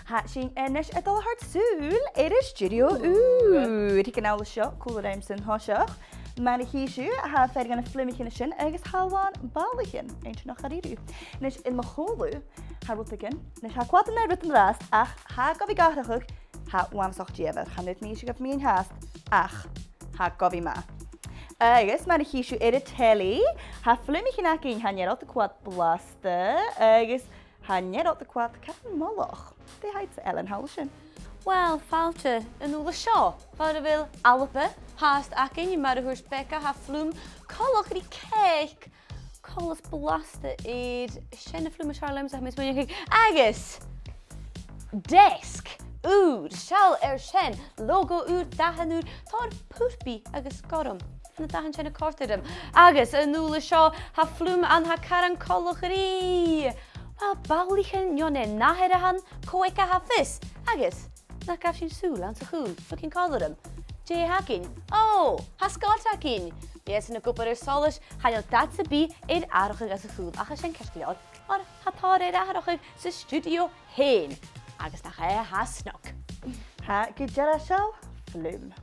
Ha sin enish a dul hart súl Stiùideo úd. Hi gan ála seo, cúla réim sin há seach. Mana híisiú ha féidir gan flimichin sin agus halwan balichin ein nach charíú. Nis in machólú ha rutagin, nis ha kwad na rutan rast ach ha gofi gathachug ha wamsach diever. Ha nid níos gaf mi'n hast ach ha gofi ma. Agus mana híisiú teli ha flimichin ac ein hanyer de kwad blaste agus hanyer de kwad capan moloch. They hide Ellen Halshin. Wel, fáilte yn ôl y sio. Fawr y fel ALBA, hast ac ein mar hwrs Bekah ha flwm colwch ydi ceic. Colwch blasta i'r sien y flwm y siarlems a'ch mis mwyn agus. Desk. Úr, sial sien. Logo úr, dahan úr. Tor pwrbi agus gorum. Na dahan sien y cortydym. Agus yn ôl y sio ha flwm an ha caran colwch ydi. Wel, balichan yone naherahan coeca ha fys. Agus. Na gaf sy'n sŵl an sy'n chŵl, ffocin color ym. Je hagin. Oh, ha sgort hagin. Yes, yn y gwybod yr solis, hanel dad sy'n bi i'r arwchig as y chŵl. Ach sy'n casgliod, o'r hatar i'r arwchig sy'n Stiùideo hen. Agus na ha snog. Ha gydera sial, flwm.